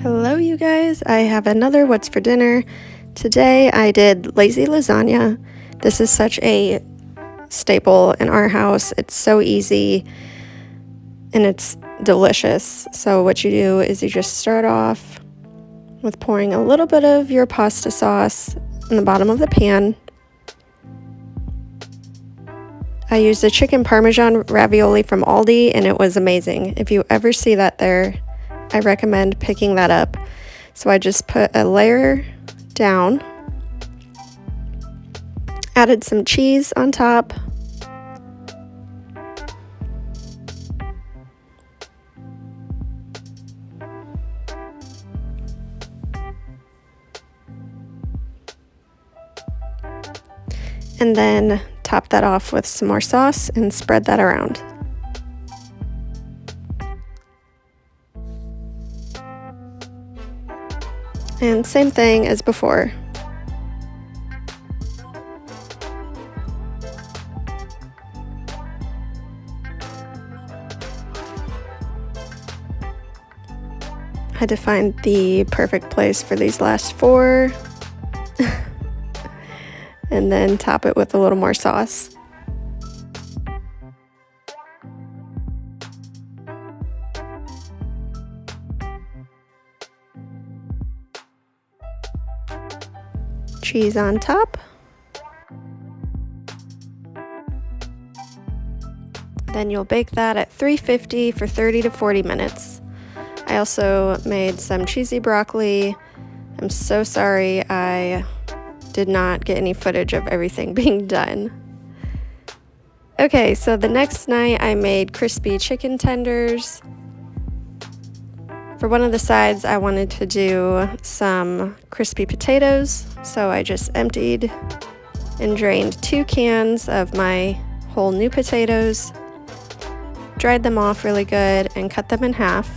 Hello, you guys. I have another What's for Dinner. Today I did lazy lasagna. This is such a staple in our house. It's so easy and it's delicious. So what you do is you just start off with pouring a little bit of your pasta sauce in the bottom of the pan. I used a chicken parmesan ravioli from Aldi and it was amazing. If you ever see that there, I recommend picking that up. So I just put a layer down, added some cheese on top, and then top that off with some more sauce and spread that around. And same thing as before. I had to find the perfect place for these last four. And then top it with a little more sauce. Cheese on top. Then you'll bake that at 350 for 30 to 40 minutes. I also made some cheesy broccoli. I'm so sorry I did not get any footage of everything being done. Okay, so the next night I made crispy chicken tenders. For one of the sides, I wanted to do some crispy potatoes, so I just emptied and drained 2 cans of my whole new potatoes, dried them off really good, and cut them in half.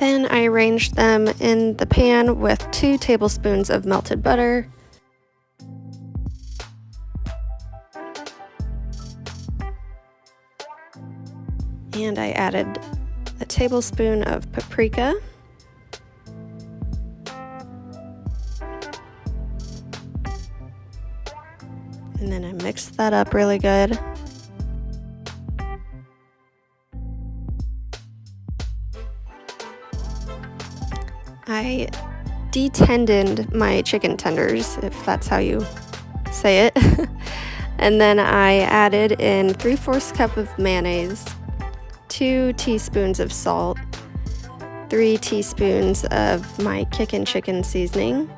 Then I arranged them in the pan with 2 tablespoons of melted butter. And I added a tablespoon of paprika. And then I mixed that up really good. I detendoned my chicken tenders, if that's how you say it. And then I added in 3/4 cup of mayonnaise, 2 teaspoons of salt, 3 teaspoons of my kickin' chicken seasoning,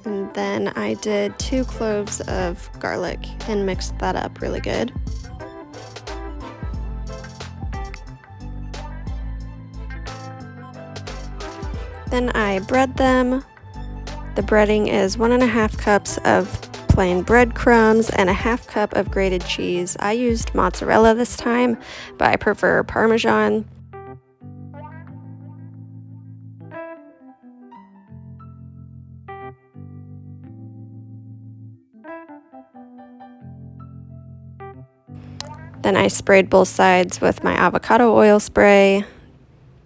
and then I did 2 cloves of garlic and mixed that up really good. Then I bread them. The breading is 1.5 cups of plain breadcrumbs and 1/2 cup of grated cheese. I used mozzarella this time, but I prefer Parmesan. Then I sprayed both sides with my avocado oil spray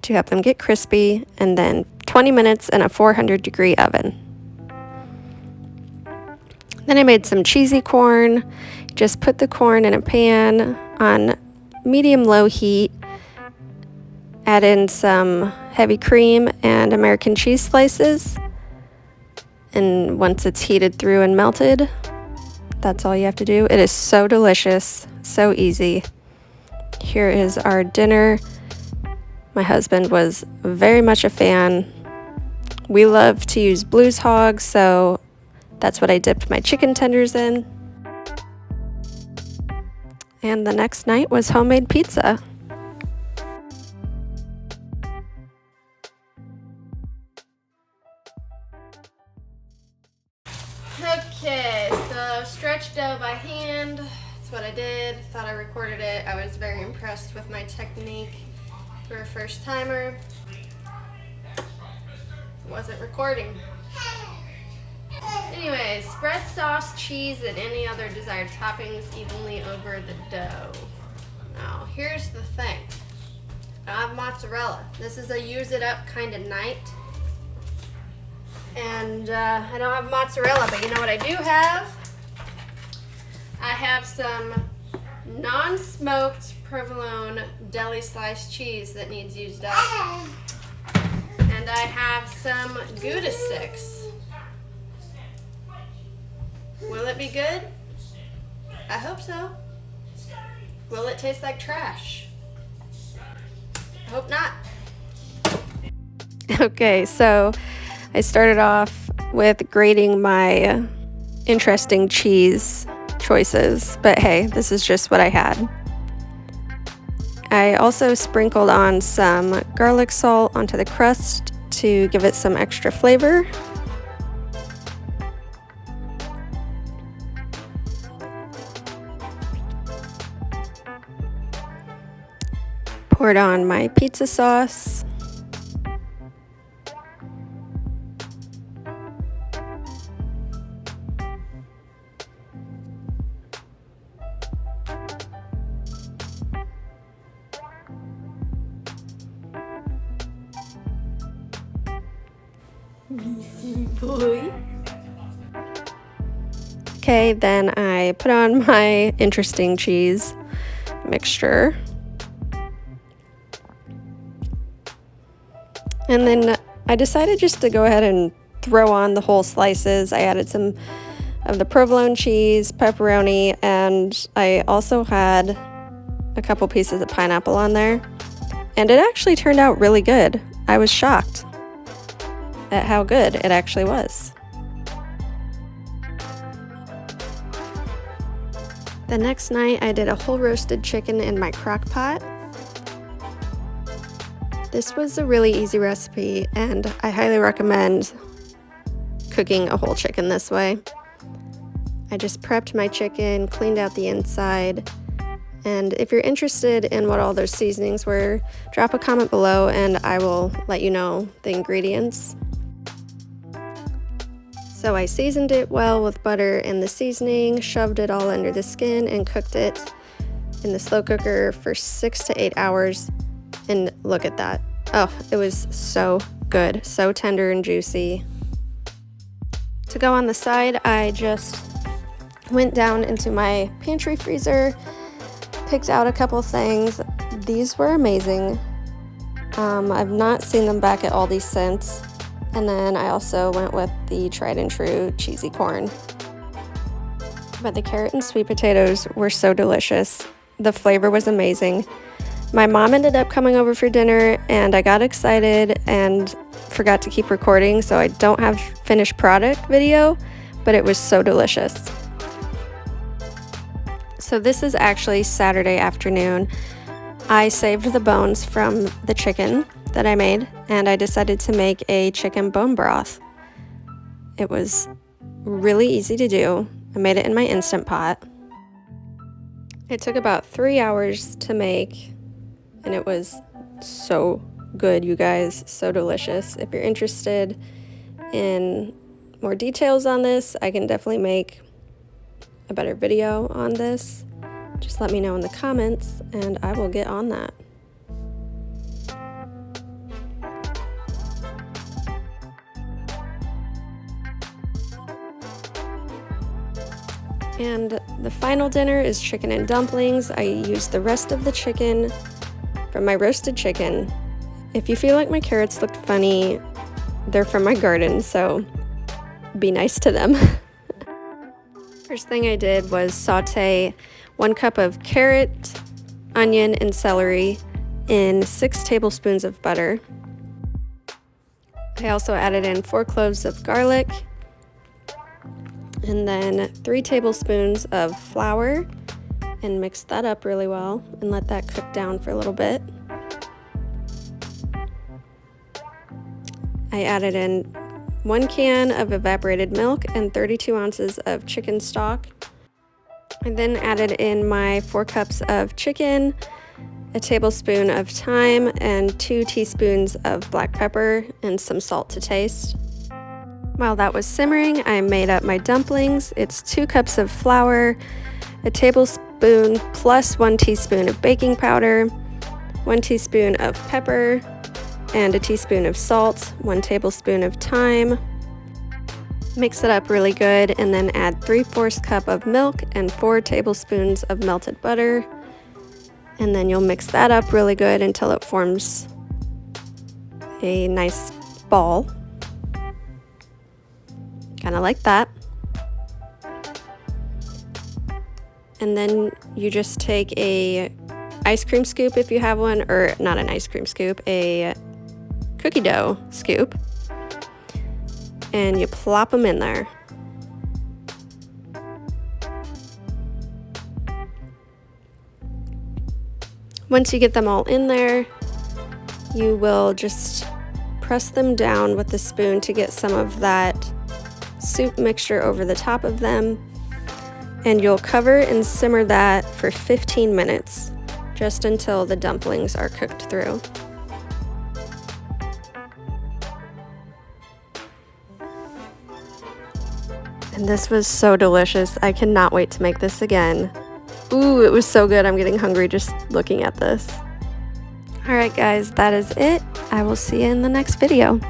to help them get crispy, and then 20 minutes in a 400-degree oven. Then I made some cheesy corn. Just put the corn in a pan on medium-low heat. Add in some heavy cream and American cheese slices. And once it's heated through and melted, that's all you have to do. It is so delicious, so easy. Here is our dinner. My husband was very much a fan. We love to use Blues Hogs, so that's what I dipped my chicken tenders in. And the next night was homemade pizza. Okay, so stretch dough by hand. That's what I did. Thought I recorded it. it. I was very impressed with my technique for a first timer. Wasn't recording. Anyways, spread sauce, cheese, and any other desired toppings evenly over the dough. Now, here's the thing. I don't have mozzarella. This is a use it up kind of night. And I don't have mozzarella, but you know what I do have? I have some non-smoked provolone deli sliced cheese that needs used up. And I have some Gouda sticks. Will it be good? I hope so. Will it taste like trash? I hope not. Okay, so I started off with grating my interesting cheese choices, but hey, this is just what I had. I also sprinkled on some garlic salt onto the crust to give it some extra flavor. Poured on my pizza sauce. Boy. Okay, then I put on my interesting cheese mixture. And then I decided just to go ahead and throw on the whole slices. I added some of the provolone cheese, pepperoni, and I also had a couple pieces of pineapple on there. And it actually turned out really good. I was shocked at how good it actually was. The next night I did a whole roasted chicken in my crock pot. This was a really easy recipe and I highly recommend cooking a whole chicken this way. I just prepped my chicken, cleaned out the inside, and if you're interested in what all those seasonings were, drop a comment below and I will let you know the ingredients. So I seasoned it well with butter and the seasoning, shoved it all under the skin, and cooked it in the slow cooker for 6 to 8 hours. And look at that. Oh, it was so good, so tender and juicy. To go on the side, I just went down into my pantry freezer, picked out a couple things. These were amazing. I've not seen them back at Aldi since. And then I also went with the tried and true cheesy corn. But the carrot and sweet potatoes were so delicious. The flavor was amazing. My mom ended up coming over for dinner and I got excited and forgot to keep recording, so I don't have finished product video, but it was so delicious. So this is actually Saturday afternoon. I saved the bones from the chicken that I made, and I decided to make a chicken bone broth. It was really easy to do. I made it in my Instant Pot. It took about 3 hours to make, and it was so good, you guys, so delicious. If you're interested in more details on this, I can definitely make a better video on this. Just let me know in the comments, and I will get on that. And the final dinner is chicken and dumplings. I used the rest of the chicken from my roasted chicken. If you feel like my carrots looked funny, they're from my garden, so be nice to them. First thing I did was saute 1 cup of carrot, onion, and celery in 6 tablespoons of butter. I also added in 4 cloves of garlic, and then 3 tablespoons of flour, and mix that up really well and let that cook down for a little bit. I added in 1 can of evaporated milk and 32 ounces of chicken stock. I then added in my 4 cups of chicken, a tablespoon of thyme, and 2 teaspoons of black pepper, and some salt to taste. While that was simmering, I made up my dumplings. It's 2 cups of flour, a tablespoon plus 1 teaspoon of baking powder, 1 teaspoon of pepper, and a teaspoon of salt, 1 tablespoon of thyme. Mix it up really good and then add 3/4 cup of milk and 4 tablespoons of melted butter. And then you'll mix that up really good until it forms a nice ball. Kind of like that. And then you just take a ice cream scoop if you have one, or not an ice cream scoop, a cookie dough scoop, and you plop them in there. Once you get them all in there, you will just press them down with the spoon to get some of that soup mixture over the top of them, and you'll cover and simmer that for 15 minutes, just until the dumplings are cooked through. And this was so delicious. I cannot wait to make this again. Ooh, it was so good. I'm getting hungry just looking at this. All right, guys, that is it. I will see you in the next video.